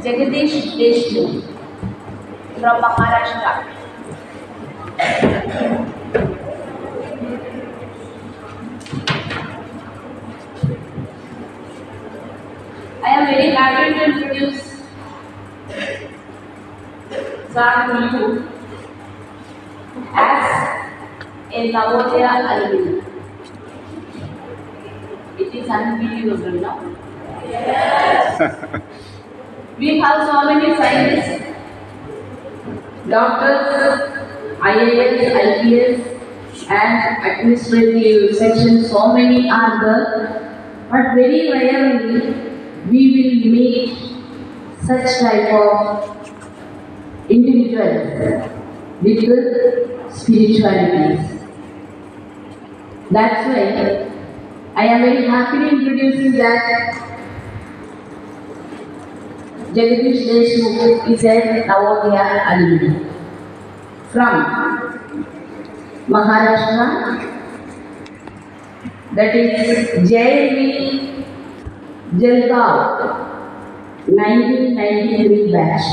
Jagadish Deshmukh from Maharashtra. I am very happy to introduce Sir to you as a Navodaya alumni. It is unbelievable now. We have so many scientists, doctors, IAS, IPS, and administrative sections. So many are there, but very rarely we will meet such type of individuals with spiritualities. That's why I am very happy introducing that Jagadish Deshmukh is a Navodaya alumni from Maharashtra, that is JLV Jalgaon 1993 batch.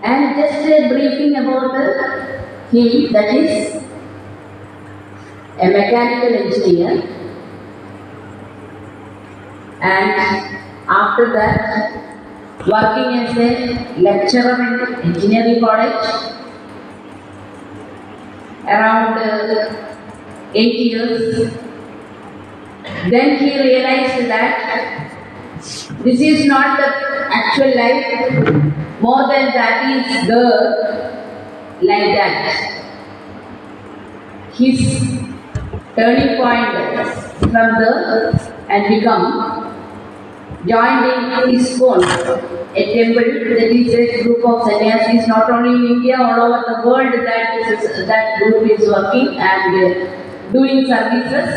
And just a briefing about him, that is a mechanical engineer, and after that working as a lecturer in engineering college around 8 years. Then he realized that this is not the actual life, more than that is there like that. His turning point from there and become joined in ISKCON, a temple, that is a group of sannyasis not only in India, all over the world. That group is working and doing services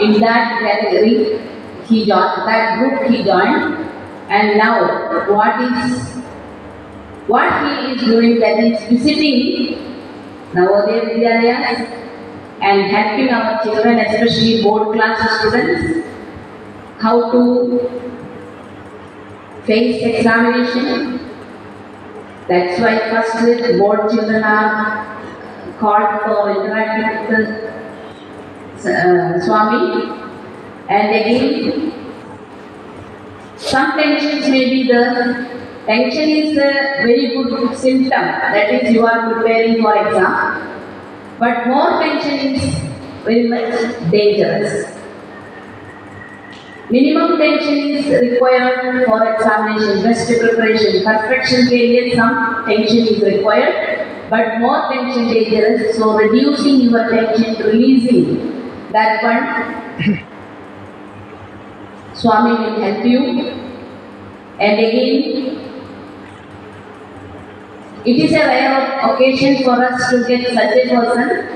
in that category. He joined that group. He joined, and now what he is doing, that is visiting Navodaya Vidyalayas and helping our children, especially board class students, how to face examination. That's why first board children are called for interacting with Swami. And again, some tensions may be there. Tension is a very good symptom, that is you are preparing for exam. But more tension is very much dangerous. Minimum tension is required for examination, best preparation. Perfection के लिए some tension is required, but more tension dangerous. So reducing your tension, releasing that one, Swami will help you. And again, it is a rare occasion for us to get such a person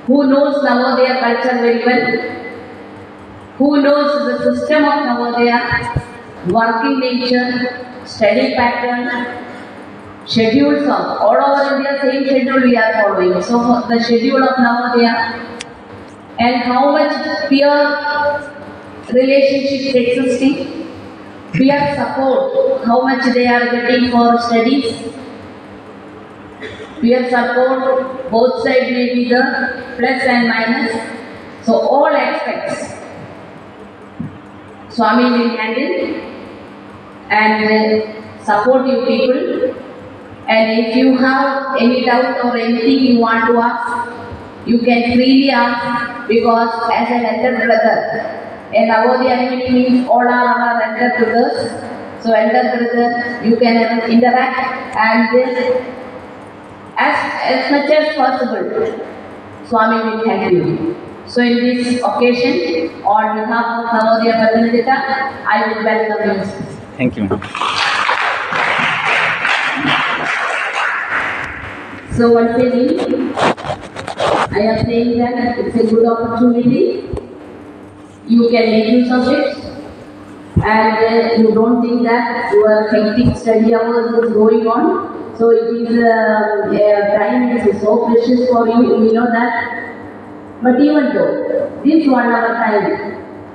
who knows Navodaya culture very well, who knows the system of Navodaya, working nature, study pattern, schedules of all over India, same schedule we are following. So the schedule of Navodaya and how much peer relationships existing, peer support, how much they are getting for studies, peer support, both sides may be the plus and minus. So all aspects Swami will handle and support you people. And if you have any doubt or anything you want to ask, you can freely ask, because as an elder brother, and Navodaya alumni means all are our elder brothers. So elder brother, you can interact and as much as possible, Swami will help you. So in this occasion, on behalf of Navodaya Patanjita, I will welcome you. Thank you. So once again, I am saying that it's a good opportunity. You can make use of it, and you don't think that your hectic study hours is going on. So it is time is so precious for you. You know that. But even though this 1 hour time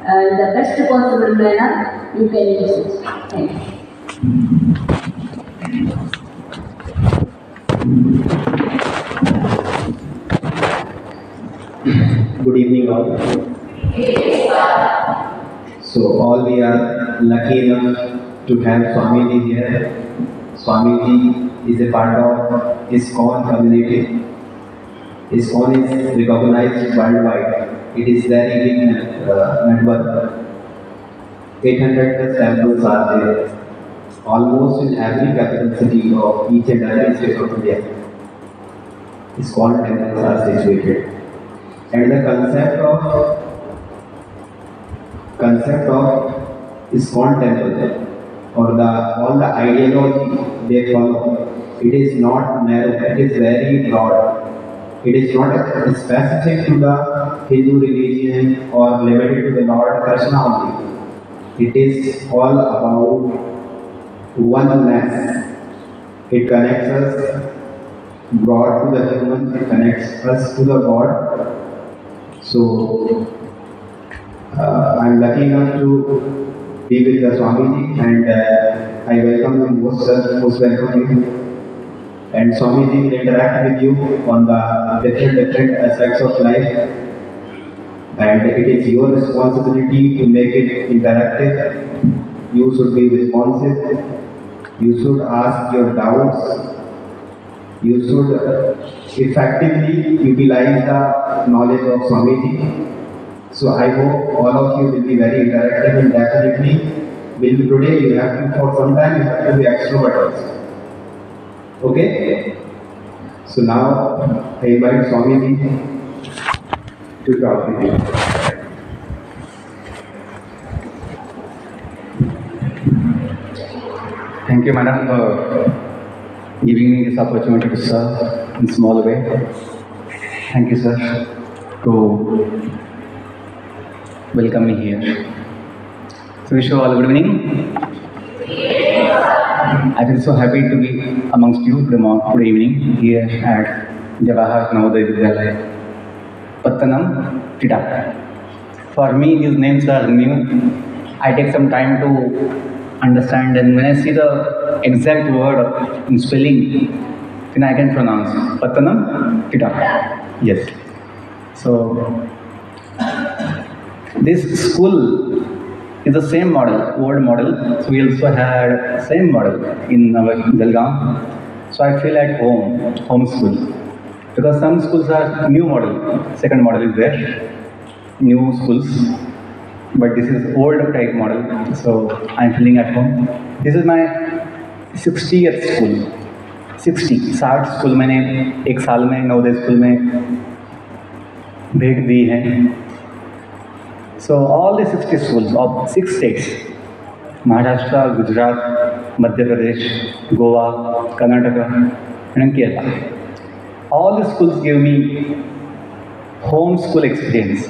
in the best possible manner, you can use it. Thank you. Good evening all. So all we are lucky enough to have Swamiji here. Swamiji is a part of ISKCON community. ISKCON is recognized worldwide. It is very big network. 800 plus temples are there, almost in every capital city of each and every state of India. ISKCON temples are situated. And the concept of ISKCON temple or all the ideology they follow, it is not narrow, it is very broad. It is not specific to the Hindu religion or limited to the Lord Krishna only. It is all about oneness. It connects us God to the human, it connects us to the God. So, I'm lucky enough to be with the Swamiji, and I welcome you most, sir, most welcome you. And Swamiji will interact with you on the different aspects of life, and it is your responsibility to make it interactive. You should be responsive. You should ask your doubts. You should effectively utilize the knowledge of Swamiji. So I hope all of you will be very interactive, and definitely today you have to, for some time, you have to be extroverts. Okay? So now I invite Swamiji to talk with you. Thank you, madam, for giving me this opportunity to serve in small way. Thank you, sir, to welcome me here. So wish you all good evening. I feel so happy to be amongst you today evening here at Jawahar Navodaya Vidyalaya, Pattanam, Tida. For me, these names are new. I take some time to understand, and when I see the exact word in spelling, then I can pronounce Pattanam, Tida. Yes. So this school is the same model, old model. So we also had same model in our Belgaum. So I feel at home school. Because some schools are new model, second model is there, new schools. But this is old type model, so I'm feeling at home. This is my 60th school. 60 school मैंने एक साल में Navodaya school में भेंट दी है. So all the 60 schools of 6 states, Maharashtra, Gujarat, Madhya Pradesh, Goa, Karnataka, and Kerala. All the schools gave me home school experience,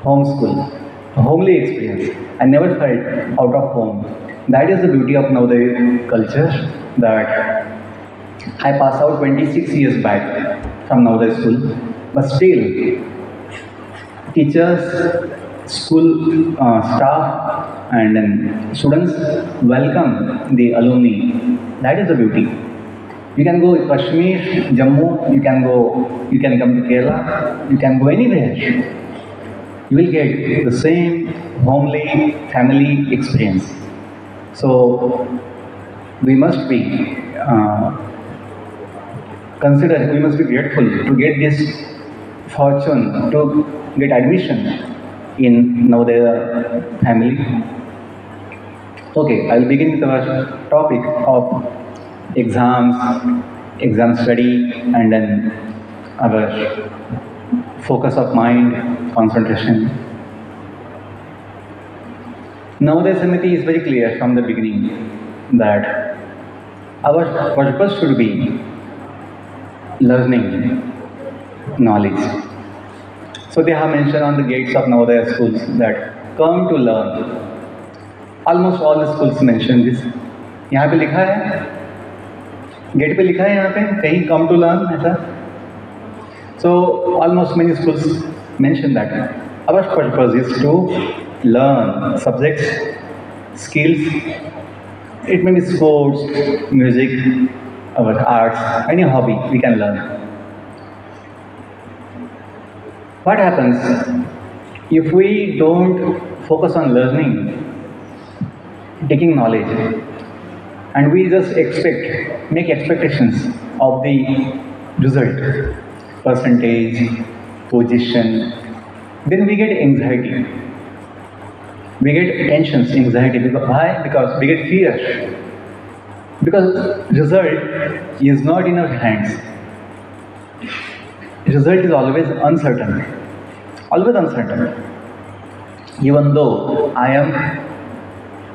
homely experience. I never felt out of home. That is the beauty of Navodaya culture, that I passed out 26 years back from Navodaya school, but still teachers, school staff and then students welcome the alumni. That is the beauty. You can go to Kashmir, Jammu, you can come to Kerala, you can go anywhere. You will get the same homely family experience. So we must be we must be grateful to get this fortune to get admission in Navodaya family. Okay, I'll begin with our topic of exam study, and then our focus of mind, concentration. Navodaya Samiti is very clear from the beginning that our purpose should be learning, knowledge. So they have mentioned on the gates of Navodaya schools that come to learn. Almost all the schools mention this. यहाँ पे लिखा है, gate पे लिखा है यहाँ पे कहीं come to learn ऐसा. So almost many schools mention that. Our purpose is to learn subjects, skills. It may be sports, music, our arts, any hobby we can learn. What happens if we don't focus on learning, taking knowledge, and we just make expectations of the result, percentage, position, then we get anxiety. We get tensions, anxiety. Why? Because we get fear. Because result is not in our hands. Result is always uncertain. Always uncertain. Even though I am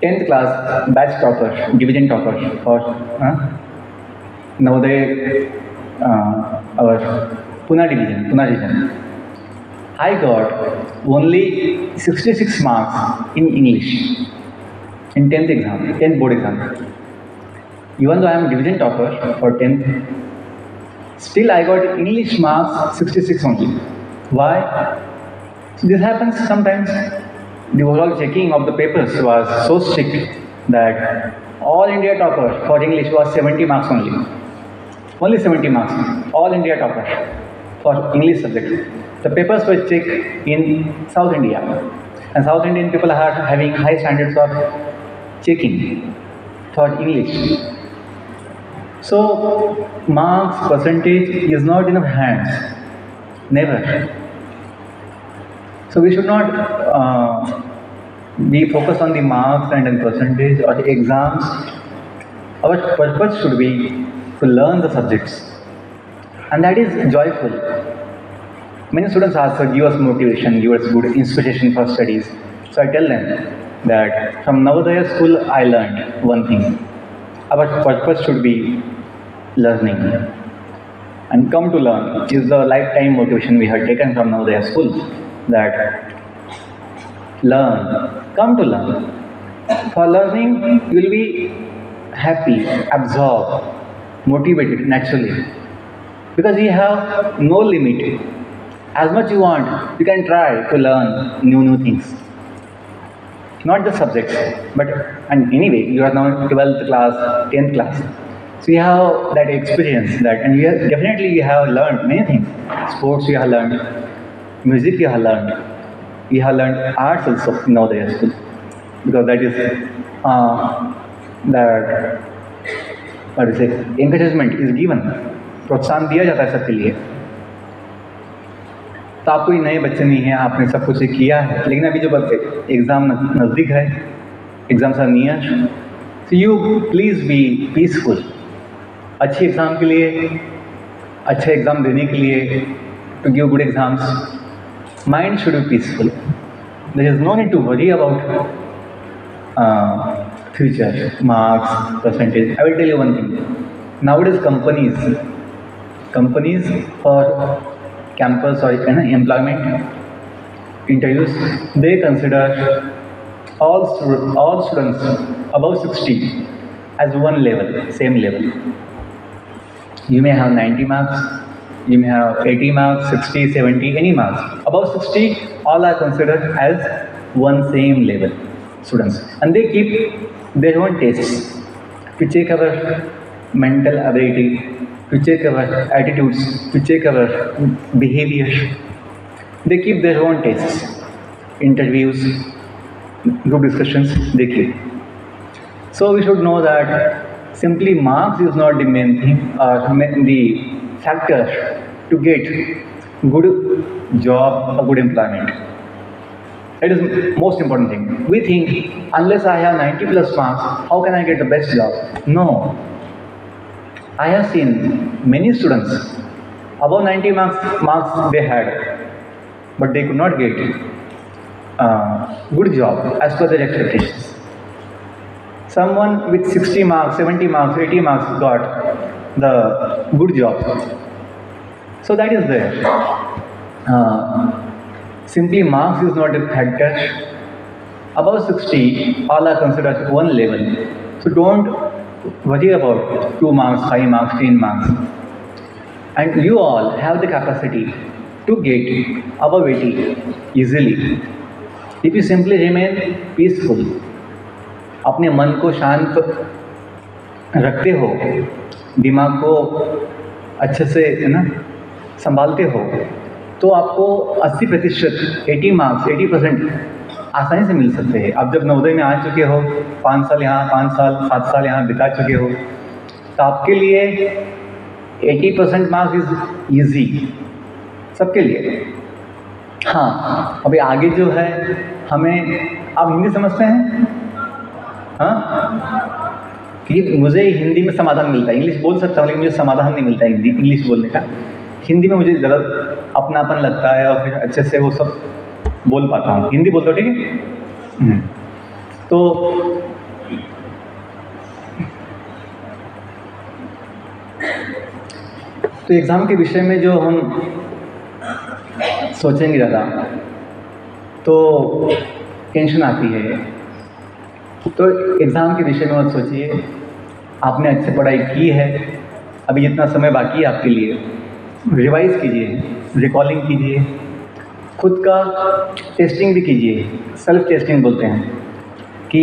10th class batch topper, division topper for Navodaya, our Pune division. I got only 66 marks in English in 10th board exam. Even though I am division topper for 10th, still I got English marks 66 only. Why? So this happens sometimes. The overall checking of the papers was so strict that all India topper for English was 70 marks only. Only 70 marks. All India topper for English subject. The papers were checked in South India. And South Indian people are having high standards of checking for English. So, marks, percentage is not in our hands. Never. So, we should not be focused on the marks and the percentage or the exams. Our purpose should be to learn the subjects. And that is joyful. Many students ask, give us motivation, give us good inspiration for studies. So I tell them that from Navodaya school I learned one thing. Our purpose should be learning. And come to learn is the lifetime motivation we have taken from Navodaya school. That learn, come to learn. For learning, you will be happy, absorbed, motivated naturally. Because we have no limit. As much you want, you can try to learn new things. Not the subjects, but and anyway, you are now 12th class, 10th class. So you have that experience that, and definitely you have learned many things. Sports you have learned, music you have learned. You have learned arts also in Navodaya school. Because that is that what to say, encouragement is given. प्रोत्साहन दिया जाता है सबके लिए. तो आप कोई नए बच्चे नहीं हैं, आपने सब कुछ किया है, लेकिन अभी जो एग्ज़ाम नज़दीक है, exams are near, so you please be peaceful. अच्छे एग्ज़ाम के लिए, अच्छे एग्ज़ाम देने के लिए, to give good exams, mind should be peaceful. There is no need to worry about future, marks, percentage. I will tell you one thing. Nowadays companies for campus or employment interviews, they consider all students above 60 as one level, same level. You may have 90 marks, you may have 80 marks, 60, 70, any marks. Above 60, all are considered as one same level students. And they keep their own tests to check our mental ability, to check our attitudes, to check our behavior. They keep their own tests, interviews, group discussions, they keep. So we should know that simply marks is not the main thing or the factor to get good job or good employment. It is most important thing. We think unless I have 90 plus marks, how can I get the best job? No. I have seen many students above 90 marks they had, but they could not get good job as per their expectations. Someone with 60 marks, 70 marks, 80 marks got the good job. So that is there. Simply marks is not a factor. Above 60, all are considered one level. So don't worry about 2 marks, 5 marks, 10 marks. And you all have the capacity to get above 80 easily. If you simply remain peaceful, अपने मन को शांत रखते हो, दिमाग को अच्छे से है ना संभालते हो, तो आपको 80%, 80 मार्क्स, 80% आसानी से मिल सकते हैं। आप जब नवोदय में आ चुके हो, 5 साल यहाँ, 5 साल 7 साल यहाँ बिता चुके हो, तो आपके लिए 80% मार्क्स इज ईजी, सबके लिए। हाँ, अभी आगे जो है हमें, आप हिंदी समझते हैं? हाँ, कि मुझे हिंदी में समाधान मिलता है, इंग्लिश बोल सकता हूँ लेकिन मुझे समाधान नहीं मिलता है हिंदी इंग्लिश बोलने का। हिंदी में मुझे ज़रा अपनापन लगता है और फिर अच्छे से वो सब बोल पाता हूँ। हिंदी बोलते हो, ठीक है? तो एग्ज़ाम के विषय में जो हम सोचेंगे ज़्यादा तो टेंशन आती है। तो एग्ज़ाम के विषय में मत सोचिए, आपने अच्छे पढ़ाई की है, अभी जितना समय बाकी है आपके लिए, रिवाइज कीजिए, रिकॉलिंग कीजिए, खुद का टेस्टिंग भी कीजिए। सेल्फ टेस्टिंग बोलते हैं कि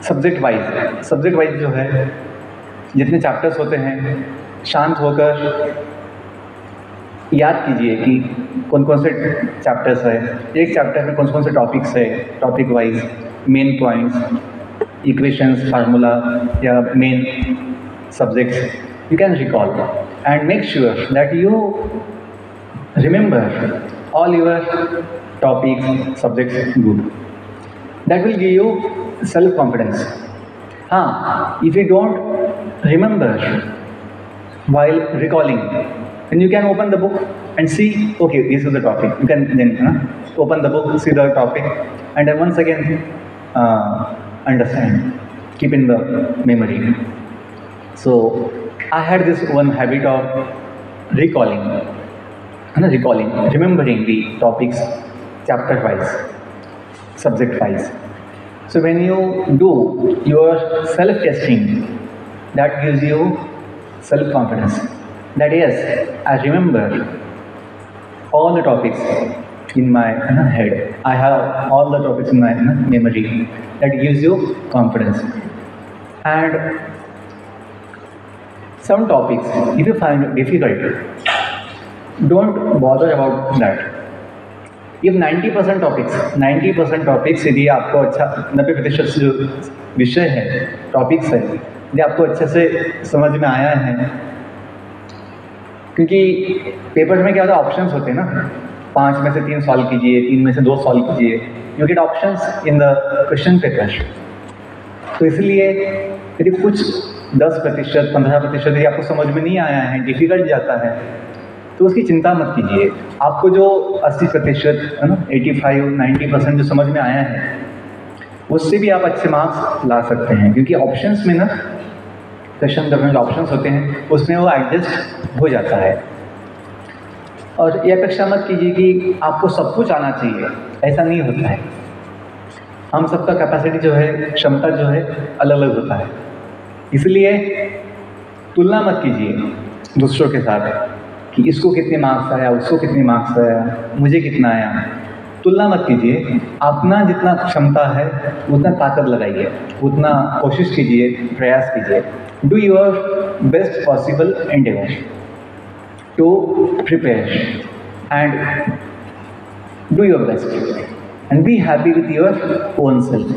सब्जेक्ट वाइज जो है जितने चैप्टर्स होते हैं, शांत होकर याद कीजिए कि कौन कौन से चैप्टर्स है, एक चैप्टर में कौन कौन से टॉपिक्स है, topic wise main points, equations, formula या main subjects you can recall and make sure that you remember all your topics, subjects good. That will give you self-confidence. If you don't remember while recalling, then you can open the book and see, okay, this is the topic. You can then open the book, see the topic, and then once again understand, keep in the memory. So I had this one habit of recalling, remembering the topics chapter wise, subject wise. So when you do your self testing, that gives you self confidence that yes, I remember all the topics in my head, I have all the topics in my memory. That gives you confidence. And some topics if you find difficult, don't bother about that. If 90% topics यदि आपको अच्छा 90% जो विषय है, topics है, यदि आपको अच्छे से समझ में आया है, क्योंकि पेपर में क्या होता है, ऑप्शंस होते हैं ना, 5 में से 3 सॉल्व कीजिए, 3 में से 2 सॉल्व कीजिए, you get options in the question paper. तो इसलिए यदि कुछ 10%, 15% यदि आपको समझ में नहीं आया है, डिफिकल्ट जाता है, तो उसकी चिंता मत कीजिए। आपको जो 80% है ना, 85-90% जो समझ में आया है, उससे भी आप अच्छे मार्क्स ला सकते हैं, क्योंकि ऑप्शंस में ना, क्वेश्चन पेपर में जो ऑप्शंस होते हैं उसमें वो एडजस्ट हो जाता है। और ये अपेक्षा मत कीजिए कि आपको सब कुछ आना चाहिए, ऐसा नहीं होता है। हम सबका कैपेसिटी जो है, क्षमता जो है, अलग अलग होता है। इसलिए तुलना मत कीजिए दूसरों के साथ कि इसको कितने मार्क्स आया, उसको कितने मार्क्स आया, मुझे कितना आया। तुलना मत कीजिए, अपना जितना क्षमता है उतना ताकत लगाइए, उतना कोशिश कीजिए, प्रयास कीजिए। Do your best possible endeavour to prepare and do your best and be happy with your own self.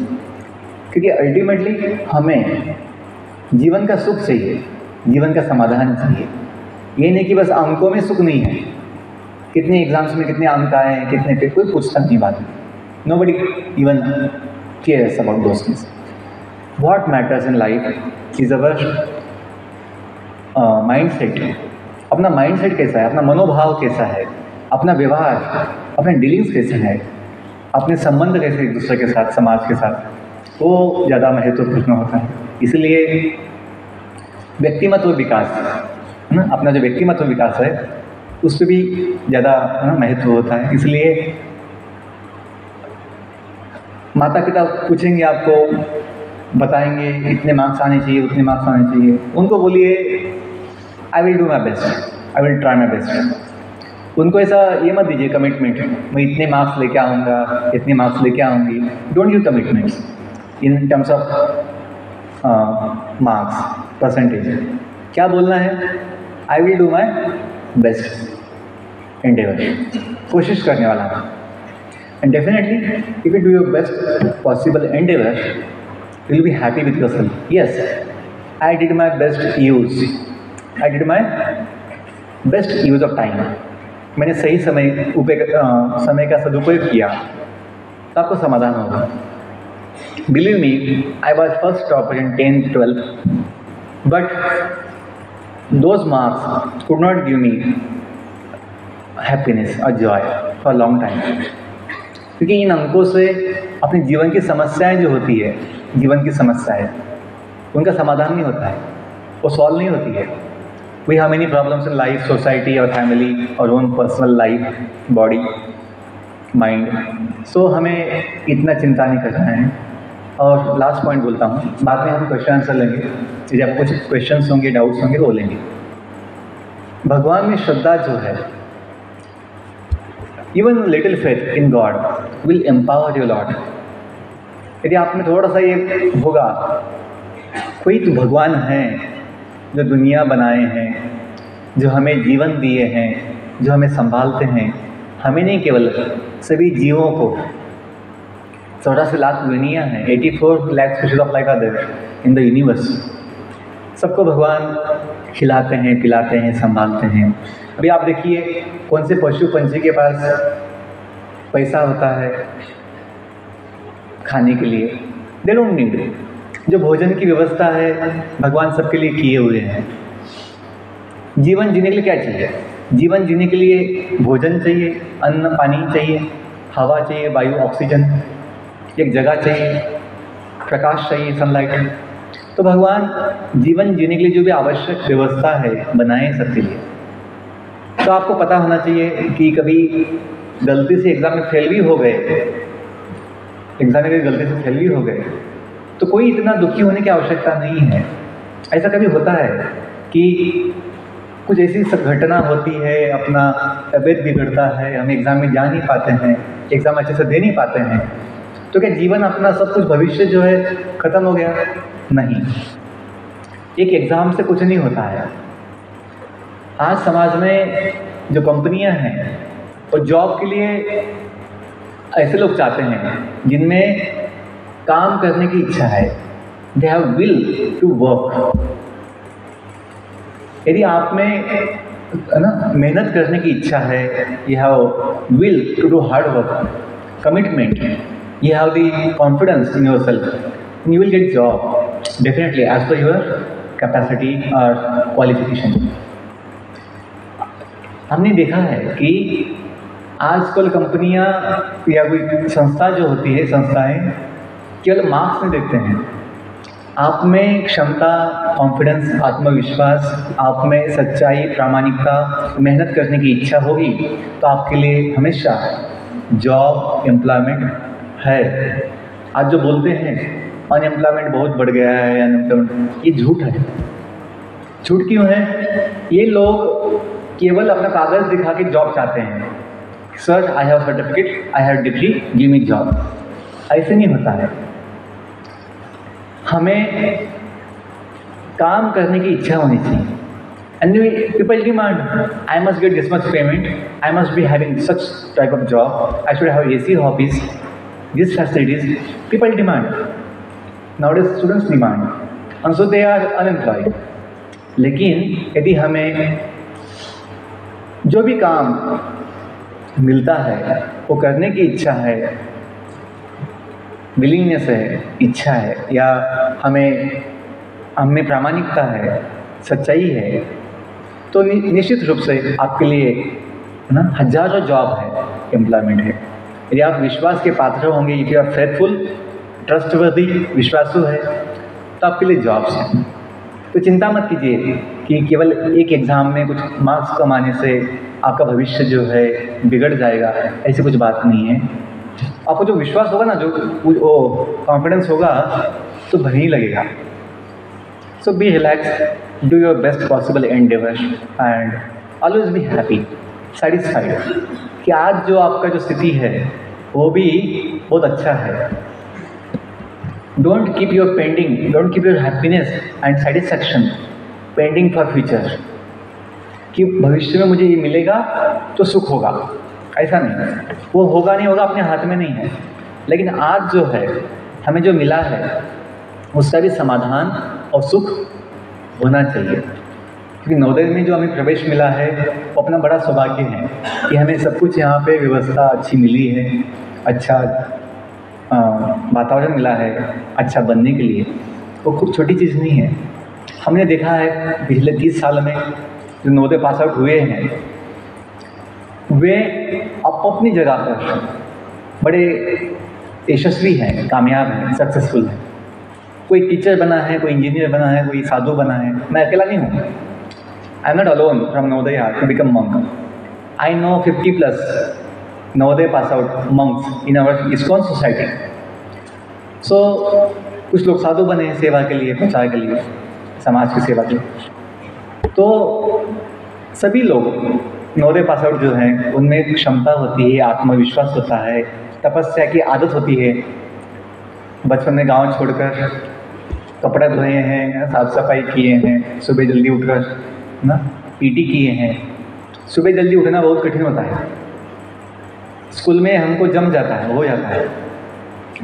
क्योंकि अल्टीमेटली हमें जीवन का सुख चाहिए, जीवन का समाधान चाहिए। ये नहीं कि बस अंकों में सुख नहीं है, कितने एग्जाम्स में कितने अंक आए हैं, कितने पे, कोई पूछता नहीं बात। Nobody even cares about those things. What matters in life is our mind set. अपना माइंड सेट कैसा है, अपना मनोभाव कैसा है, अपना व्यवहार, अपने डीलिंग्स कैसे हैं, अपने संबंध कैसे एक दूसरे के साथ, समाज के साथ, वो ज़्यादा महत्वपूर्ण होता है। इसलिए व्यक्तिमत्व विकास, अपना जो व्यक्तिमत्व विकास है उस पर भी ज़्यादा महत्व होता है। इसलिए माता पिता पूछेंगे, आपको बताएंगे इतने मार्क्स आने चाहिए, उतने मार्क्स आने चाहिए, उनको बोलिए I will do my best, I will try my best. उनको ऐसा ये मत दीजिए कमिटमेंट, मैं इतने मार्क्स लेके आऊँगा, इतने मार्क्स लेके आऊँगी। Don't give commitments in terms of marks percentage. क्या बोलना है? I will do my best Endeavour, कोशिश करने वाला हूँ। And definitely if you do your best possible Endeavour, you will be happy with yourself. Yes, I did my best use, I did my best use of time. मैंने सही समय का सदुपयोग किया, तो आपको समाधान होगा। Believe me, I was first topper in 10th 12th, but those marks could not give me happiness और जॉय फॉर लॉन्ग टाइम। क्योंकि इन अंकों से अपने जीवन की समस्याएं जो होती है, जीवन की समस्याएं, उनका समाधान नहीं होता है, वो सॉल्व नहीं होती है। We have many problems in life, society, our family, our own personal life, body, mind. So हमें इतना चिंता नहीं करना है। और लास्ट पॉइंट बोलता हूँ, बाद में हम क्वेश्चन आंसर लेंगे। जब कुछ क्वेश्चंस होंगे, डाउट्स होंगे, वो लेंगे। भगवान में श्रद्धा जो है, even little faith in God will empower you lot. यदि आप में थोड़ा सा ये होगा, कोई तो भगवान है जो दुनिया बनाए हैं, जो हमें जीवन दिए हैं, जो हमें संभालते हैं, हमें नहीं केवल सभी जीवों को। 84 लाख दुनिया है, 84 lakh species of life are there in the universe. सबको भगवान खिलाते हैं, पिलाते हैं, संभालते हैं। अभी आप देखिए कौन से पशु पंछी के पास पैसा होता है खाने के लिए, दे डोंट नीड। जो भोजन की व्यवस्था है भगवान सबके लिए किए हुए हैं। जीवन जीने के लिए क्या चाहिए? जीवन जीने के लिए भोजन चाहिए, अन्न पानी चाहिए, हवा चाहिए, वायु ऑक्सीजन, एक जगह चाहिए, प्रकाश चाहिए, सनलाइट। तो भगवान जीवन जीने के लिए जो भी आवश्यक व्यवस्था है बनाए सबके लिए। तो आपको पता होना चाहिए कि कभी गलती से एग्ज़ाम में फेल भी हो गए, एग्ज़ाम में गलती से फेल भी हो गए, तो कोई इतना दुखी होने की आवश्यकता नहीं है। ऐसा कभी होता है कि कुछ ऐसी सब घटना होती है, अपना तबीयत बिगड़ता है, हम एग्ज़ाम में जा नहीं पाते हैं, एग्ज़ाम अच्छे से दे नहीं पाते हैं, तो क्या जीवन अपना सब कुछ भविष्य जो है ख़त्म हो गया? नहीं, एक एग्ज़ाम से कुछ नहीं होता है। आज समाज में जो कंपनियां हैं और जॉब के लिए ऐसे लोग चाहते हैं जिनमें काम करने की इच्छा है, they have will to work. यदि आप में है ना मेहनत करने की इच्छा है, you have will to do hard work, commitment, you have the confidence in your self, you will get job definitely as per your capacity और क्वालिफिकेशन। हमने देखा है कि आजकल कंपनियां या कोई संस्था जो होती है, संस्थाएं केवल मार्क्स में देखते हैं। आप में क्षमता, कॉन्फिडेंस, आत्मविश्वास, आप में सच्चाई, प्रामाणिकता, मेहनत करने की इच्छा होगी तो आपके लिए हमेशा जॉब, एम्प्लॉयमेंट है। आज जो बोलते हैं अनएम्प्लॉयमेंट बहुत बढ़ गया है, अनएम्प्लॉयमेंट, ये झूठ है। झूठ क्यों है? ये लोग केवल अपना कागज़ दिखा के जॉब चाहते हैं। Sir I have certificate, I have degree, give me job. ऐसे नहीं होता है। हमें काम करने की इच्छा होनी चाहिए। And people demand, I must get this much payment, I must be having such type of job, I should have AC hobbies, this facilities. People demand, nowadays students demand, and so they are unemployed. लेकिन यदि हमें जो भी काम मिलता है वो करने की इच्छा है, विलिंगनेस है, इच्छा है, या हमें प्रामाणिकता है, सच्चाई है, तो निश्चित रूप से आपके लिए ना हजारों जॉब है, एम्प्लॉयमेंट है। यदि आप विश्वास के पात्र होंगे, यदि आप फेथफुल, ट्रस्टवर्दी, विश्वासु है, तो आपके लिए जॉब्स हैं। तो चिंता मत कीजिए कि केवल एक एग्ज़ाम में कुछ मार्क्स कमाने से आपका भविष्य जो है बिगड़ जाएगा, ऐसी कुछ बात नहीं है। आपको जो विश्वास होगा ना, जो कॉन्फिडेंस होगा, तो बढ़ने लगेगा। So be relax, do your best possible endeavour and always be happy. Satisfied कि आज जो आपका जो स्थिति है वो भी बहुत अच्छा है। Don't keep your pending, don't keep your happiness and satisfaction pending for future, कि भविष्य में मुझे ये मिलेगा तो सुख होगा, ऐसा नहीं। वो होगा नहीं होगा अपने हाथ में नहीं है, लेकिन आज जो है हमें जो मिला है उसका भी समाधान और सुख होना चाहिए। क्योंकि नवोदय में जो हमें प्रवेश मिला है वो अपना बड़ा सौभाग्य है कि हमें सब कुछ यहाँ पे व्यवस्था अच्छी मिली है, अच्छा वातावरण मिला है अच्छा बनने के लिए। वो खूब छोटी चीज़ नहीं है। हमने देखा है पिछले 30 साल में जो नवोदय पास आउट हुए हैं वे अपनी जगह पर बड़े यशस्वी हैं, कामयाब हैं, सक्सेसफुल हैं। कोई टीचर बना है, कोई इंजीनियर बना है, कोई साधु बना है। मैं अकेला नहीं हूँ। I am not alone from Navodaya to become monk. I know 50+ Navodaya pass out monks in our ISKCON society. So कुछ लोग साधु बने हैं सेवा के लिए, प्रचार के लिए, समाज की सेवा के लिए। तो सभी लोग नवोदय पास आउट जो हैं उनमें एक क्षमता होती है, आत्मविश्वास होता है, तपस्या की आदत होती है। बचपन में गांव छोड़कर कपड़े धोए हैं, साफ सफाई किए हैं, सुबह जल्दी उठकर ना पीटी किए हैं। सुबह जल्दी उठना बहुत कठिन होता है। स्कूल में हमको जम जाता है, हो जाता है।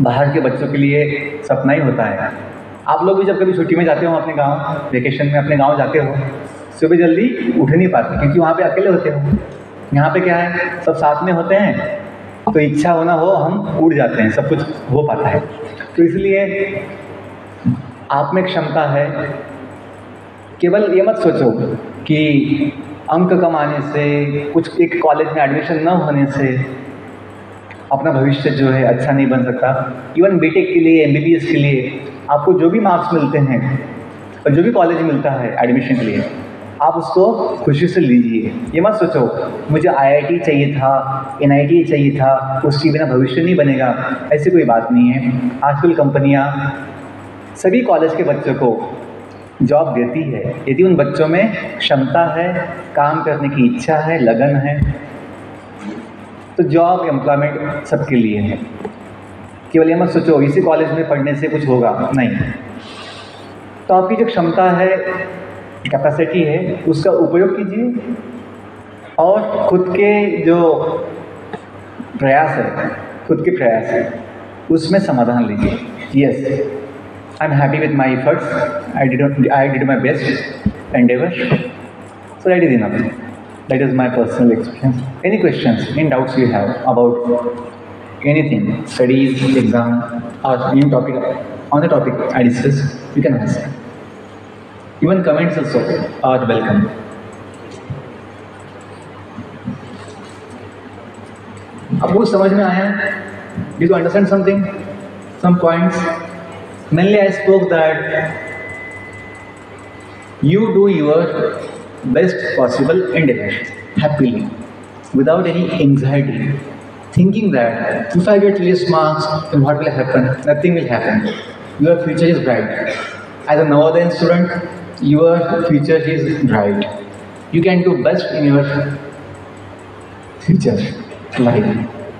बाहर के बच्चों के लिए सपना ही होता है। आप लोग भी जब कभी छुट्टी में जाते हो अपने गांव, वेकेशन में अपने गांव जाते हो, सुबह जल्दी उठ नहीं पाते क्योंकि वहाँ पे अकेले होते हो। यहाँ पे क्या है, सब साथ में होते हैं, तो इच्छा होना हो हम उड़ जाते हैं, सब कुछ हो पाता है। तो इसलिए आप में क्षमता है। केवल ये मत सोचो कि अंक कम आने से, कुछ एक कॉलेज में एडमिशन न होने से अपना भविष्य जो है अच्छा नहीं बन सकता। इवन बीटेक के लिए, MBBS के लिए आपको जो भी मार्क्स मिलते हैं और जो भी कॉलेज मिलता है एडमिशन के लिए, आप उसको खुशी से लीजिए। ये मत सोचो मुझे IIT चाहिए था, NIT चाहिए था, उसके बिना भविष्य नहीं बनेगा। ऐसी कोई बात नहीं है। आजकल कंपनियां सभी कॉलेज के बच्चों को जॉब देती है यदि उन बच्चों में क्षमता है, काम करने की इच्छा है, लगन है। तो जॉब एम्प्लॉयमेंट सबके लिए है। केवल ये मत सोचो इसी कॉलेज में पढ़ने से कुछ होगा, नहीं। तो आपकी जो क्षमता है, कैपेसिटी है, उसका उपयोग कीजिए और खुद के जो प्रयास है, खुद के प्रयास है, उसमें समाधान लीजिए। Yes, I am happy with my efforts, I did my best endeavor, so that is enough. That is my personal experience. Any questions, any doubts you have about anything, studies, exam, or any topic, on the topic I discussed, you can ask. Even comments also are welcome. आपको समझ में आया? Did you understand something? Some points? Mainly I spoke that you do your best possible endeavor happily, without any anxiety, thinking that if I get less marks, then what will happen? Nothing will happen. Your future is bright. As a Navodaya student, your future is bright. You can do best in your future life.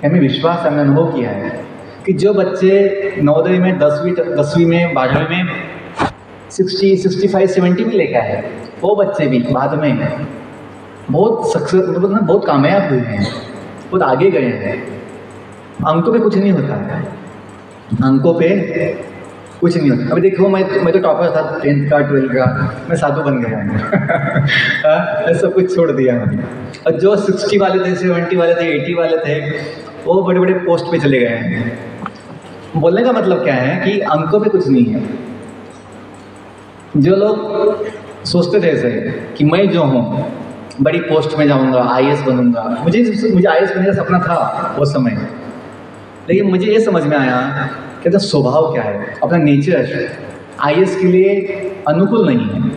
हमें विश्वास, हमने अनुभव किया है कि जो बच्चे नवोदय में 10वीं में 12वीं में 60, 65, 70 भी लेकर आए, वो बच्चे भी बाद में बहुत सक्सेस, मतलब बहुत कामयाब हुए हैं, बहुत आगे गए हैं। अंकों पे कुछ नहीं होता है, अंकों पे कुछ नहीं होता। अभी देखो मैं तो टॉपर था 10th का 12th का, मैं साधु बन गया मैं सब कुछ छोड़ दिया मैंने। और जो 60 वाले थे, 70 वाले थे, 80 वाले थे, वो बड़े बड़े पोस्ट पे चले गए हैं। बोलने का मतलब क्या है कि अंकों पे कुछ नहीं है। जो लोग सोचते थे ऐसे कि मैं जो हूँ बड़ी पोस्ट में जाऊँगा, IAS बनूँगा, मुझे IAS बनने का सपना था वो समय, लेकिन मुझे ये समझ में आया कि तो स्वभाव क्या है, अपना नेचर IAS के लिए अनुकूल नहीं है।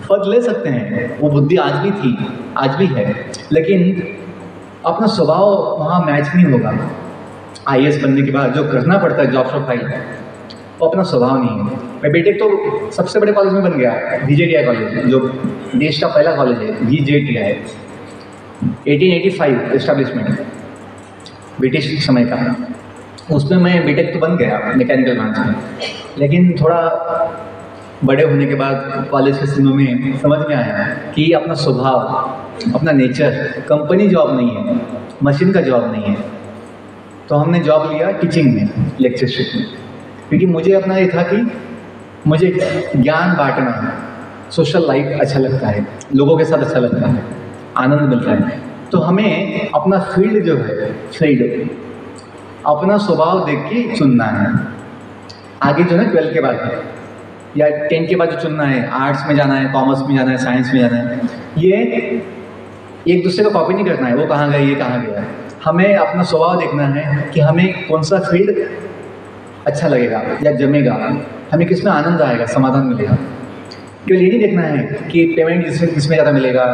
पद ले सकते हैं, वो बुद्धि आज भी थी, आज भी है, लेकिन अपना स्वभाव वहाँ मैच नहीं होगा। IAS बनने के बाद जो करना पड़ता है जॉब प्रोफाइल, वो अपना स्वभाव नहीं है। मैं बीटेक तो सबसे बड़े कॉलेज में बन गया, VJTI कॉलेज, जो देश का पहला कॉलेज है, VJTI। 1885 एस्टेब्लिशमेंट, ब्रिटिश समय का। उसमें मैं बीटेक तो बन गया मैकेनिकल ब्रांच में, लेकिन थोड़ा बड़े होने के बाद कॉलेज के दिनों में समझ में आया कि अपना स्वभाव, अपना नेचर कंपनी जॉब नहीं है, मशीन का जॉब नहीं है। तो हमने जॉब लिया टीचिंग में, लेक्चरशिप में, क्योंकि मुझे अपना ये था कि मुझे ज्ञान बांटना है, सोशल लाइफ अच्छा लगता है, लोगों के साथ अच्छा लगता है, आनंद मिलता है। तो हमें अपना फील्ड जो है, फील्ड अपना स्वभाव देख के चुनना है। आगे जो है 12 के बाद या 10 के बाद जो चुनना है, आर्ट्स में जाना है, कॉमर्स में जाना है, साइंस में जाना है, ये एक दूसरे को कॉपी नहीं करना है, वो कहाँ गए ये कहाँ गया। हमें अपना स्वभाव देखना है कि हमें कौन सा फील्ड अच्छा लगेगा या जमेगा, हमें किस में आनंद आएगा, समाधान मिलेगा। केवल ये नहीं देखना है कि पेमेंट किसमें ज़्यादा मिलेगा,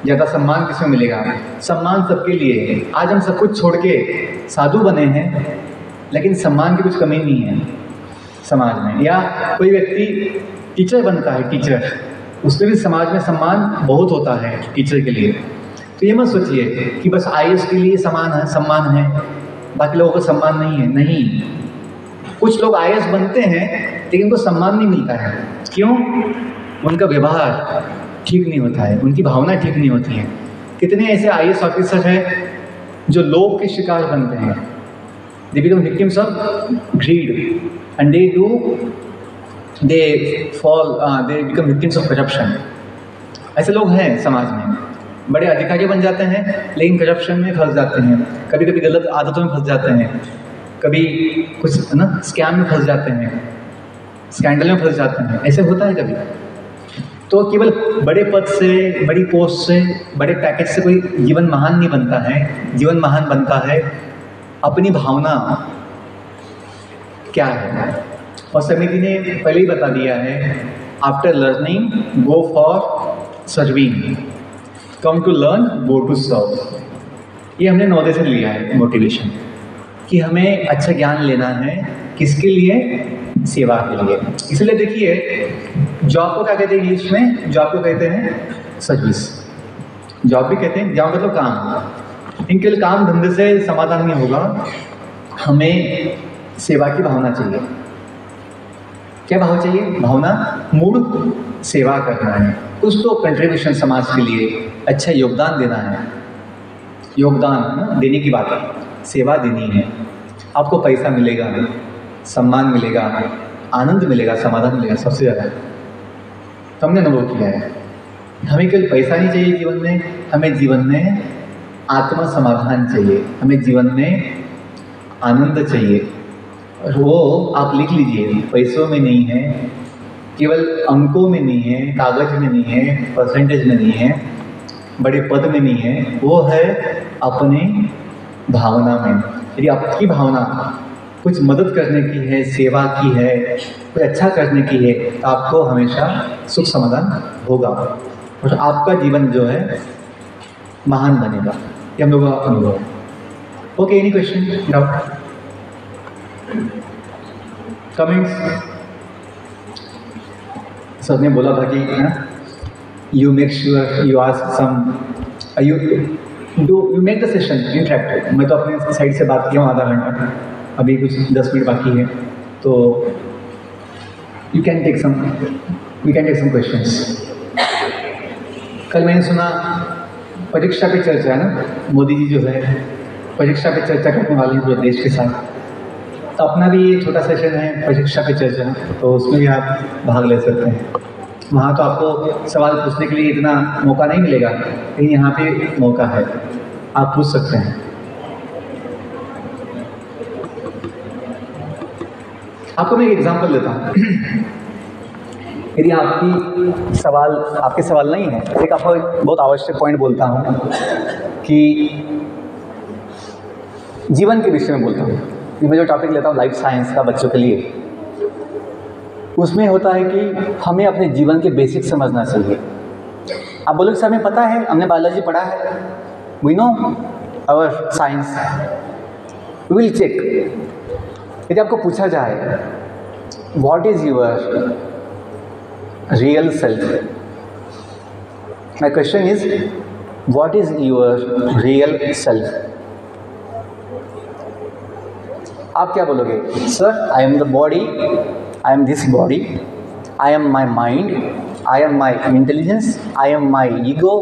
ज़्यादा सम्मान किसमें मिलेगा। सम्मान सबके लिए है। आज हम सब कुछ छोड़ के साधु बने हैं, लेकिन सम्मान की कुछ कमी नहीं है समाज में। या कोई व्यक्ति टीचर बनता है, टीचर, उसमें भी समाज में सम्मान बहुत होता है टीचर के लिए। तो ये मत सोचिए कि बस IAS के लिए सम्मान है, बाकी लोगों को सम्मान नहीं है। नहीं, कुछ लोग IAS बनते हैं लेकिन उनको सम्मान नहीं मिलता है। क्यों? उनका व्यवहार ठीक नहीं होता है, उनकी भावना ठीक नहीं होती है। कितने ऐसे IAS ऑफिसर हैं जो लोभ के शिकार बनते हैं, they become victims of grid and they become victims of corruption. ऐसे लोग हैं समाज में, बड़े अधिकारी बन जाते हैं लेकिन करप्शन में फंस जाते हैं, कभी कभी गलत आदतों में फंस जाते हैं, कभी कुछ ना स्कैम में फंस जाते हैं, स्कैंडल में फंस जाते हैं। ऐसे होता है कभी। तो केवल बड़े पद से, बड़ी पोस्ट से, बड़े पैकेज से कोई जीवन महान नहीं बनता है। जीवन महान बनता है अपनी भावना क्या है। और समिति ने पहले ही बता दिया है, after learning go for serving, come to learn go to serve. ये हमने नवोदय से लिया है मोटिवेशन, कि हमें अच्छा ज्ञान लेना है, किसके लिए? सेवा के लिए। इसलिए देखिए, जॉब को क्या कहते हैं इंग्लिश में? जॉब को कहते हैं सर्विस। जॉब भी कहते हैं, जॉब मतलब काम। इनके लिए काम धंधे से समाधान नहीं होगा, हमें सेवा की भावना चाहिए। क्या भाव चाहिए? भावना, मूड सेवा करना है, कुछ तो कंट्रीब्यूशन समाज के लिए, अच्छा योगदान देना है। योगदान देने की बात है, सेवा देनी है। आपको पैसा मिलेगा, सम्मान मिलेगा, आनंद मिलेगा, समाधान मिलेगा, सबसे ज़्यादा तो हमने अनुभव किया है। हमें केवल पैसा नहीं चाहिए जीवन में, हमें जीवन में आत्मा समाधान चाहिए, हमें जीवन में आनंद चाहिए। और वो आप लिख लीजिए, पैसों में नहीं है, केवल अंकों में नहीं है, कागज में नहीं है, परसेंटेज में नहीं है, बड़े पद में नहीं है, वो है अपनी भावना में। यदि आपकी भावना कुछ मदद करने की है, सेवा की है, कुछ अच्छा करने की है, तो आपको हमेशा सुख समाधान होगा और आपका जीवन जो है महान बनेगा। ये हम लोगों का अनुभव है। Okay, any question, doubt, comments? Sir ने बोला था कि you make sure you ask some, you make the session interactive. मैं तो अपने साइड से बात किया हूँ आधा घंटा, अभी कुछ 10 मिनट बाकी है, तो we can take some questions. कल मैंने सुना परीक्षा पे चर्चा है ना, मोदी जी जो है परीक्षा पे चर्चा करने वाले हैं पूरे देश के साथ। तो अपना भी ये छोटा सेशन है परीक्षा पे चर्चा, तो उसमें भी आप भाग ले सकते हैं। वहाँ तो आपको सवाल पूछने के लिए इतना मौका नहीं मिलेगा, लेकिन यहाँ पे मौका है, आप पूछ सकते हैं। आपको मैं एक एग्जांपल देता हूँ। यदि आपके सवाल नहीं है, एक आपको बहुत आवश्यक पॉइंट बोलता हूँ कि जीवन के विषय में बोलता हूँ। मैं जो टॉपिक लेता हूँ लाइफ साइंस का बच्चों के लिए, उसमें होता है कि हमें अपने जीवन के बेसिक समझना चाहिए। आप बोलोगे सर हमें पता है, हमने बायोलॉजी पढ़ा है, we know our science, we will check. यदि आपको पूछा जाए what is your real self, my question is what is your real self? आप क्या बोलोगे? Sir, I am the body, I am this body, I am my mind, I am my intelligence, I am my ego.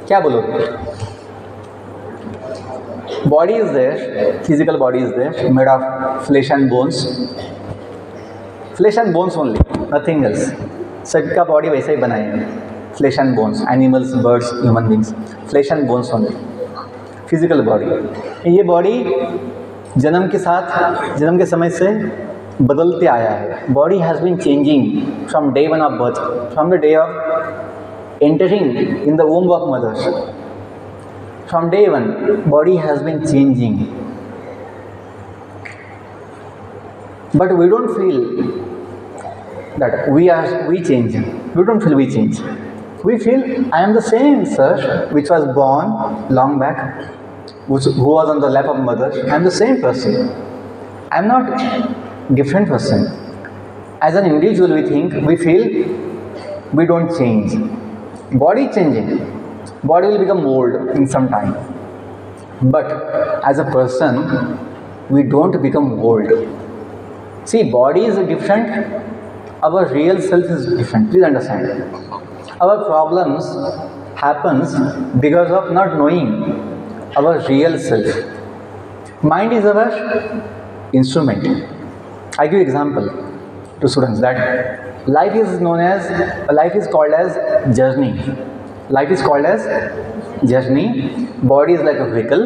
क्या बोलोगे? Body is there, physical body is there, made of flesh and bones, flesh and bones only, nothing else. सबका body वैसे ही बनाए हैं, flesh and bones, animals, birds, human beings, flesh and bones only, physical body. ये body जन्म के साथ, जन्म के समय से बदलते आया है। Body has been changing from day one of birth, from the day of entering in the womb of mothers, from day one body has been changing, but we don't feel that we change. We don't feel we change. We feel I am the same, sir, which was born long back, who was on the lap of mother. I am the same person. I am not different person. As an individual, we think, we feel we don't change. Body changing. Body will become old in some time. But as a person, we don't become old. See, body is different. Our real self is different. Please understand. Our problems happens because of not knowing our real self. Mind is our instrument. I give example to students that life is called as journey. Life is called as journey. Body is like a vehicle.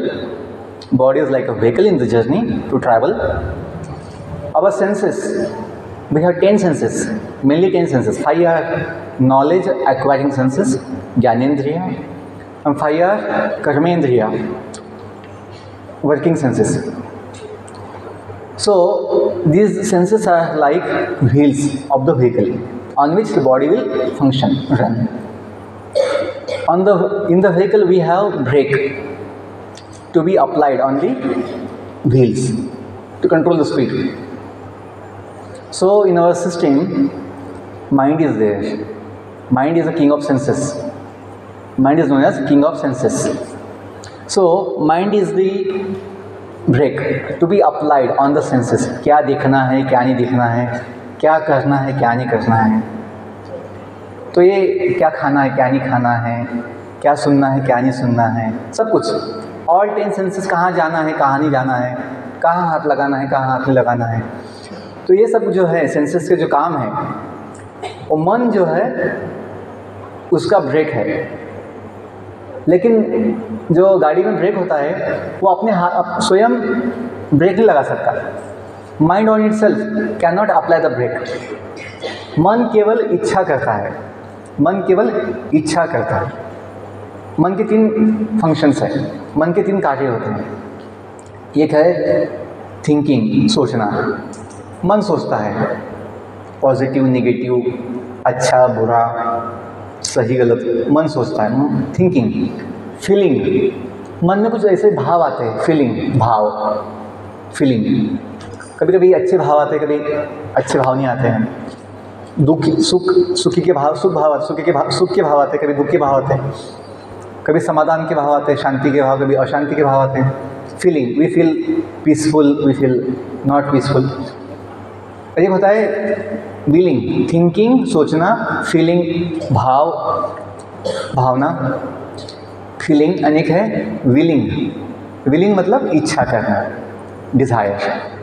Body is like a vehicle in the journey to travel. Our senses. We have 10 senses, mainly 10 senses. 5 are knowledge acquiring senses, Jnanendriya, and 5 are Karmendriya, working senses. So these senses are like wheels of the vehicle on which the body will function, run. In the vehicle we have brake to be applied on the wheels to control the speed. So in our system, mind is there. Mind is a king of senses. Mind is known as king of senses. So mind is the brake to be applied on the senses. क्या देखना है, क्या नहीं देखना है, क्या करना है, क्या नहीं करना है। तो ये क्या खाना है, क्या नहीं खाना है, क्या सुनना है, क्या नहीं सुनना है, सब कुछ। ऑल 10 सेंसेस, कहाँ जाना है, कहाँ नहीं जाना है, कहाँ हाथ लगाना है, कहाँ हाथ नहीं लगाना है। तो ये सब जो है सेंसेस के जो काम है, वो मन जो है उसका ब्रेक है। लेकिन जो गाड़ी में ब्रेक होता है वो अपने स्वयं ब्रेक नहीं लगा सकता। Mind on itself can not apply the break. मन केवल इच्छा करता है। मन केवल इच्छा करता है। मन के 3 फंक्शंस हैं, मन के 3 कार्य होते हैं। एक है थिंकिंग, सोचना। मन सोचता है पॉजिटिव, नेगेटिव, अच्छा, बुरा, सही, गलत, मन सोचता है। थिंकिंग। फीलिंग, मन में कुछ ऐसे भाव आते हैं, फीलिंग, भाव, फीलिंग। कभी कभी अच्छे भाव आते हैं, कभी अच्छे भाव नहीं आते हैं। दुख, सुखी के भाव, सुख के भाव आते हैं, कभी दुख के भाव आते हैं, कभी समाधान के भाव आते हैं, शांति के भाव, कभी अशांति के भाव आते हैं। Feeling, we feel peaceful, we feel not peaceful. एक होता है विलिंग, थिंकिंग, सोचना, फीलिंग, भाव, भावना, फीलिंग। अनेक है विलिंग। विलिंग मतलब इच्छा करना, डिज़ायर।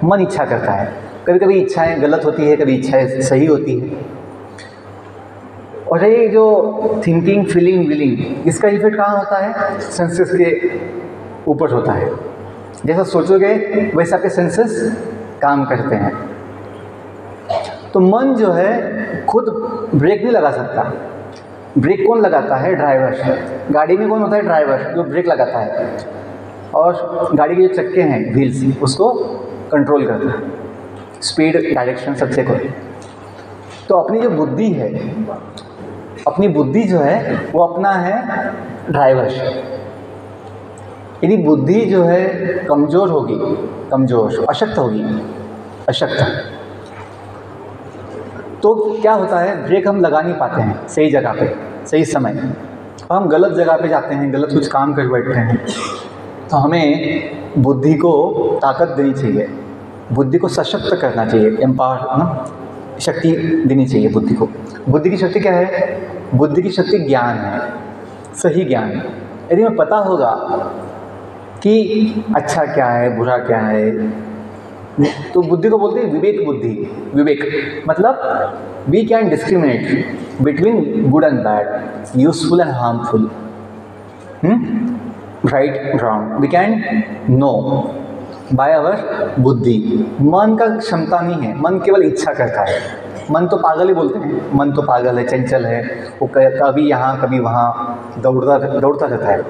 मन इच्छा करता है। कभी कभी इच्छाएं गलत होती है, कभी इच्छाएं सही होती है। और ये जो थिंकिंग, फीलिंग, विलिंग, इसका इफेक्ट कहाँ होता है? सेंसेस के ऊपर होता है। जैसा सोचोगे वैसे आपके सेंसेस काम करते हैं। तो मन जो है खुद ब्रेक नहीं लगा सकता। ब्रेक कौन लगाता है? ड्राइवर। गाड़ी में कौन होता है? ड्राइवर, जो ब्रेक लगाता है। और गाड़ी के जो चक्के हैं, व्हील्स, उसको कंट्रोल करता है, स्पीड, डायरेक्शन, सबसे कोई। तो अपनी जो बुद्धि है, अपनी बुद्धि जो है वो अपना है ड्राइवर। यदि बुद्धि जो है कमज़ोर होगी, कमज़ोर, अशक्त होगी, अशक्त, तो क्या होता है? ब्रेक हम लगा नहीं पाते हैं सही जगह पे, सही समय। और हम गलत जगह पे जाते हैं, गलत कुछ काम कर बैठते हैं, तो हमें बुद्धि को ताकत देनी चाहिए, बुद्धि को सशक्त करना चाहिए, एम्पावर ना, शक्ति देनी चाहिए बुद्धि को। बुद्धि की शक्ति क्या है? बुद्धि की शक्ति ज्ञान है, सही ज्ञान। यदि हमें पता होगा कि अच्छा क्या है, बुरा क्या है, तो बुद्धि को बोलते हैं विवेक बुद्धि। विवेक मतलब we can discriminate between good and bad, useful and harmful, right wrong, we can know by our बुद्धि। मन का क्षमता नहीं है, मन केवल इच्छा करता है। मन तो पागल ही बोलते हैं, मन तो पागल है, चंचल है, वो कभी यहाँ कभी वहाँ दौड़ता रहता है,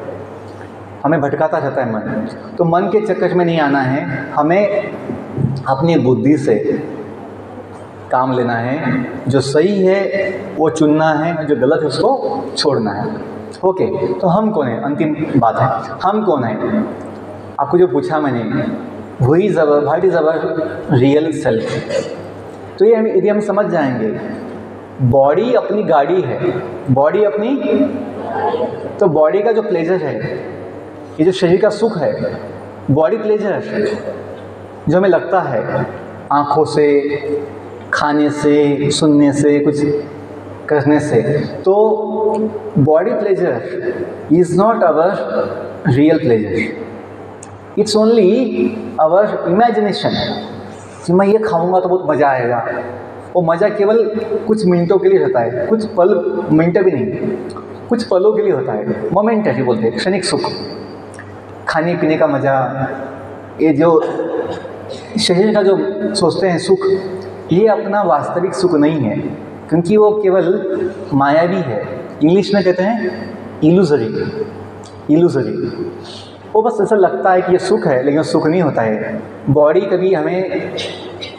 हमें भटकाता रहता है मन। तो मन के चक्कर में नहीं आना है, हमें अपनी बुद्धि से काम लेना है, जो सही है वो चुनना है, जो गलत है उसको छोड़ना है। ओके, तो हम कौन है? अंतिम बात है, हम कौन है? आपको जो पूछा मैंने, वही what is our real self. तो ये यदि हम समझ जाएंगे, बॉडी अपनी गाड़ी है, बॉडी अपनी, तो बॉडी का जो प्लेजर है, ये जो शरीर का सुख है, बॉडी प्लेजर जो हमें लगता है आँखों से, खाने से, सुनने से, कुछ करने से, तो body pleasure is not our real pleasure, it's only our imagination कि मैं ये खाऊंगा तो बहुत मज़ा आएगा। वो मज़ा केवल कुछ मिनटों के लिए रहता है, कुछ पल, मिनट भी नहीं, कुछ पलों के लिए होता है, मोमेंटरी बोलते हैं, क्षणिक सुख, खाने पीने का मज़ा, ये जो शरीर का जो सोचते हैं सुख, ये अपना वास्तविक सुख नहीं है, क्योंकि वो केवल मायावी है। इंग्लिश में कहते हैं इल्यूजरी, इल्यूजरी। वो बस ऐसा लगता है कि ये सुख है, लेकिन सुख नहीं होता है। बॉडी कभी हमें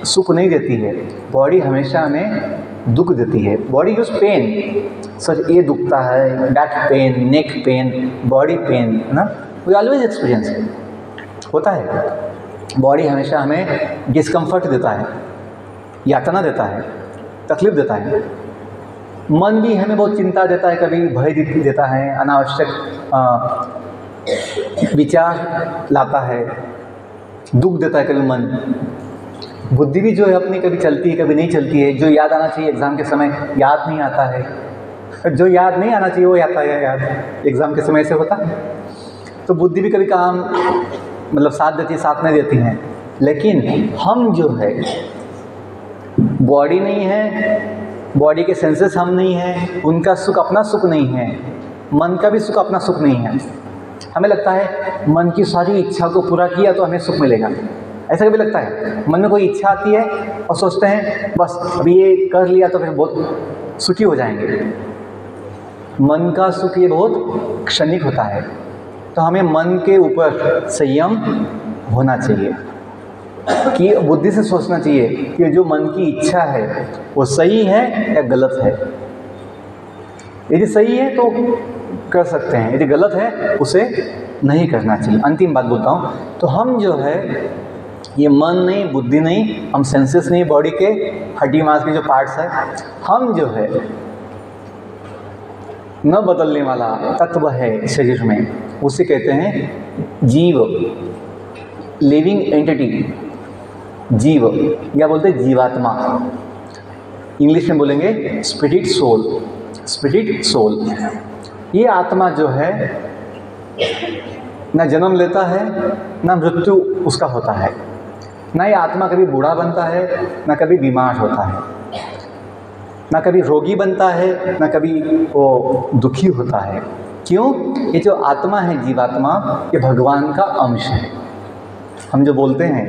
सुख नहीं देती है, बॉडी हमेशा हमें दुख देती है। बॉडी यूज पेन, सर ये दुखता है, back pain, neck pain, body pain, ना, वी ऑलवेज एक्सपीरियंस होता है। बॉडी हमेशा हमें डिस्कम्फर्ट देता है, यातना देता है, तकलीफ देता है। मन भी हमें बहुत चिंता देता है, कभी भय देता है, अनावश्यक विचार लाता है, दुख देता है कभी मन। बुद्धि भी जो है अपनी कभी चलती है, कभी नहीं चलती है। जो याद आना चाहिए एग्ज़ाम के समय याद नहीं आता है, जो याद नहीं आना चाहिए वो आता है याद, एग्ज़ाम के समय से होता है। तो बुद्धि भी कभी काम मतलब साथ देती है, साथ नहीं देती हैं। लेकिन हम जो है, बॉडी नहीं है, बॉडी के सेंसेस हम नहीं हैं, उनका सुख अपना सुख नहीं है, मन का भी सुख अपना सुख नहीं है। हमें लगता है मन की सारी इच्छा को पूरा किया तो हमें सुख मिलेगा, ऐसा कभी लगता है? मन में कोई इच्छा आती है और सोचते हैं बस अभी ये कर लिया तो फिर बहुत सुखी हो जाएंगे। मन का सुख ये बहुत क्षणिक होता है। तो हमें मन के ऊपर संयम होना चाहिए, कि बुद्धि से सोचना चाहिए कि जो मन की इच्छा है वो सही है या गलत है। यदि सही है तो कर सकते हैं, यदि गलत है उसे नहीं करना चाहिए। अंतिम बात बोलता हूँ, तो हम जो है ये मन नहीं, बुद्धि नहीं, हम सेंसेस नहीं, बॉडी के हड्डी मांस के जो पार्ट्स है, हम जो है न बदलने वाला तत्व है शरीर में, उसे कहते हैं जीव, लिविंग एंटिटी, जीव, या बोलते हैं जीवात्मा। इंग्लिश में बोलेंगे स्पिरिट सोल, स्पिरिट सोल। ये आत्मा जो है ना जन्म लेता है, ना मृत्यु उसका होता है, ना ये आत्मा कभी बूढ़ा बनता है, ना कभी बीमार होता है, ना कभी रोगी बनता है, ना कभी वो दुखी होता है। क्यों? ये जो आत्मा है, जीवात्मा, ये भगवान का अंश है। हम जो बोलते हैं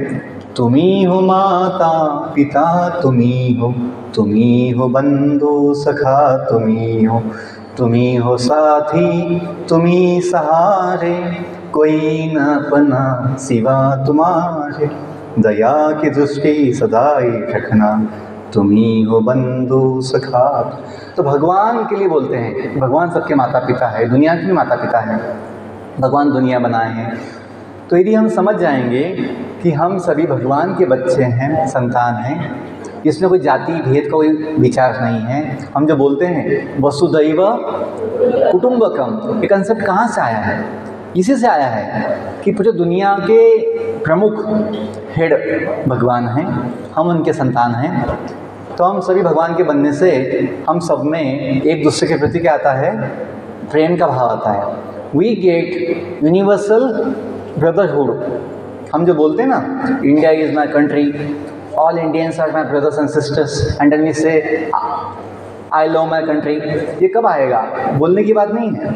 तुम्ही हो माता पिता, तुम्ही हो बंधु सखा, तुम्ही हो साथी, तुम्ही सहारे, कोई न अपना सिवा तुम्हारे, दया की दृष्टि सदाई रखना, तुम्ही हो बंधु सखा। तो भगवान के लिए बोलते हैं, भगवान सबके माता पिता है, दुनिया के भी माता पिता है, भगवान दुनिया बनाए हैं। तो यदि हम समझ जाएंगे कि हम सभी भगवान के बच्चे हैं, संतान हैं, इसमें कोई जाति भेद का कोई विचार नहीं है। हम जो बोलते हैं वसुदैव कुटुंबकम, ये कंसेप्ट कहाँ से आया है? इसी से आया है कि पूरी दुनिया के प्रमुख हेड भगवान हैं, हम उनके संतान हैं। तो हम सभी भगवान के बनने से हम सब में एक दूसरे के प्रति क्या आता है? प्रेम का भाव आता है। We get universal brotherhood. हम जो बोलते हैं ना, India is my country, all Indians are my brothers and sisters, and then we say I love my country. ये कब आएगा? बोलने की बात नहीं है,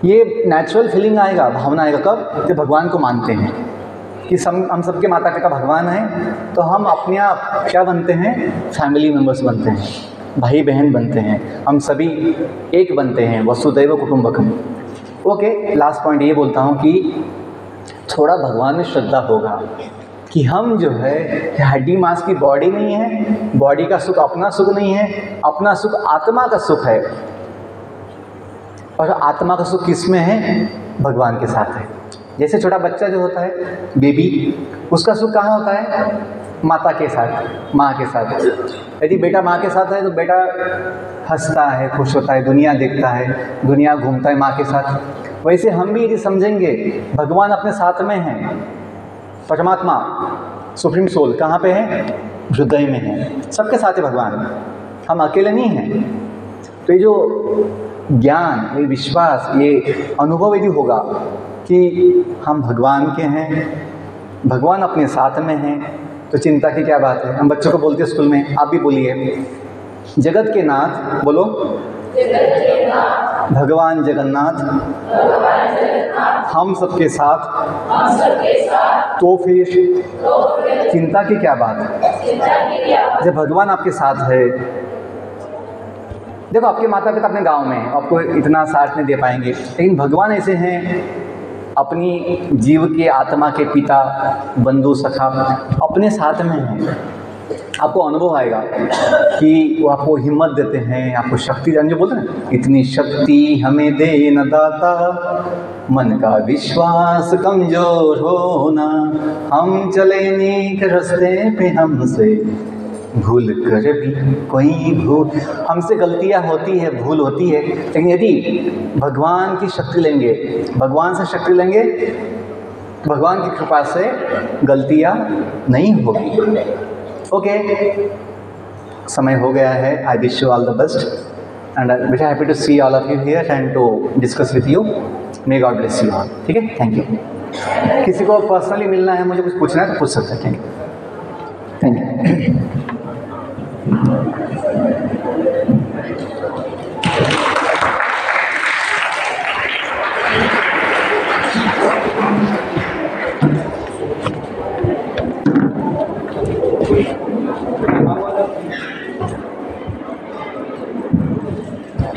ये नेचुरल फीलिंग आएगा, भावना आएगा। कब? जब भगवान को मानते हैं कि हम सबके माता पिता भगवान हैं, तो हम अपने आप क्या बनते हैं? फैमिली मेम्बर्स बनते हैं, भाई बहन बनते हैं, हम सभी एक बनते हैं, वसुदैव कुटुंबकम। ओके, लास्ट पॉइंट ये बोलता हूँ कि थोड़ा भगवान में श्रद्धा होगा कि हम जो है हड्डी मांस की बॉडी नहीं है, बॉडी का सुख अपना सुख नहीं है, अपना सुख आत्मा का सुख है। और आत्मा का सुख किस में है? भगवान के साथ है। जैसे छोटा बच्चा जो होता है, बेबी, उसका सुख कहाँ होता है? माता के साथ, माँ के साथ। यदि बेटा माँ के साथ है तो बेटा हंसता है, खुश होता है, दुनिया देखता है, दुनिया घूमता है माँ के साथ। वैसे हम भी यदि समझेंगे भगवान अपने साथ में हैं, परमात्मा सुप्रीम सोल कहाँ पे है? हृदय में है, सबके साथ है भगवान, हम अकेले नहीं हैं। तो ये जो ज्ञान, ये विश्वास, ये अनुभव यदि होगा कि हम भगवान के हैं, भगवान अपने साथ में हैं, तो चिंता की क्या बात है? हम बच्चों को बोलते हैं स्कूल में, आप भी बोलिए, जगत के नाथ, बोलो, भगवान जगन्नाथ हम सबके साथ, तो फिर चिंता की क्या बात है? जब भगवान आपके साथ है, देखो आपके माता पिता अपने गांव में हैं, आपको इतना साथ नहीं दे पाएंगे, लेकिन भगवान ऐसे हैं, अपनी जीव के आत्मा के पिता, बंधु सखा अपने साथ में हैं। आपको अनुभव आएगा कि वो आपको हिम्मत देते हैं, आपको शक्ति देते हैं। जो बोलते हैं ना, इतनी शक्ति हमें दे न दाता, मन का विश्वास कमजोर होना, हम चले नेक रास्ते पे, हमसे भूल कर भी कोई भूल, हमसे गलतियां होती है, भूल होती है, लेकिन यदि भगवान की शक्ति लेंगे, भगवान से शक्ति लेंगे, भगवान की कृपा से गलतियां नहीं होगी। ओके, समय हो गया है। I wish you all the best and I am happy to see all of you here and to discuss with you. May God bless you all. ठीक है, थैंक यू। किसी को पर्सनली मिलना है, मुझे कुछ पूछना है तो पूछ सकते हैं। Thank you.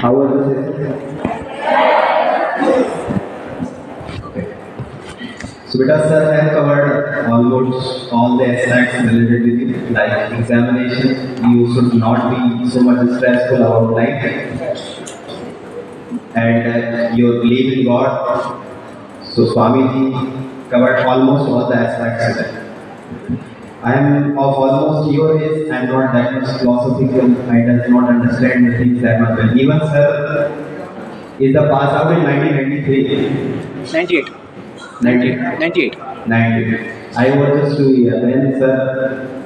How was the session? So beta sir, I have covered almost all the aspects related with it, like examination. You should not be so much stressful about life, and your belief in God. So Swamiji covered almost all the aspects of it. I am of almost your age. I am not that much philosophical. I does not understand the things that much well. Even sir is the pass out in 1993. 98. 98. I was just 2 years when sir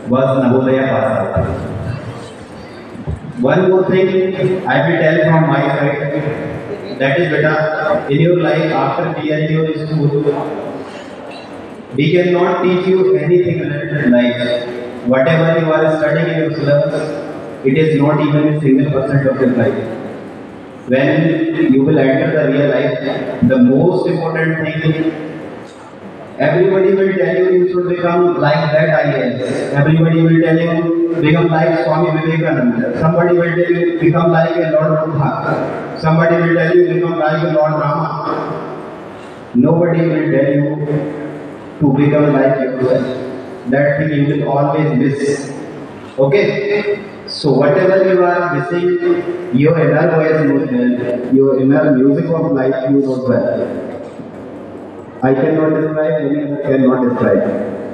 was Navodaya pass out. One more thing I will tell from my side. That is beta, in your life after clearing your school, we cannot teach you anything related to life. Whatever you are studying in your syllabus, it is not even a single % of your life. When you will enter the real life, the most important thing, everybody will tell you you should become like that IAS. Everybody will tell you become like Swami Vivekananda. Somebody will tell you become like a Lord Buddha. Somebody will tell you become like a Lord Rama. Nobody will tell you to become like yourself. That thing you will always miss. Okay? So whatever you are missing, your inner voice, your inner music of life, you know well. I cannot describe, any other cannot describe.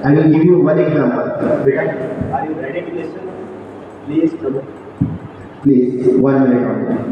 I will give you one example. Beta, Are you ready to listen? Please, Prabhu. please, 1 minute only.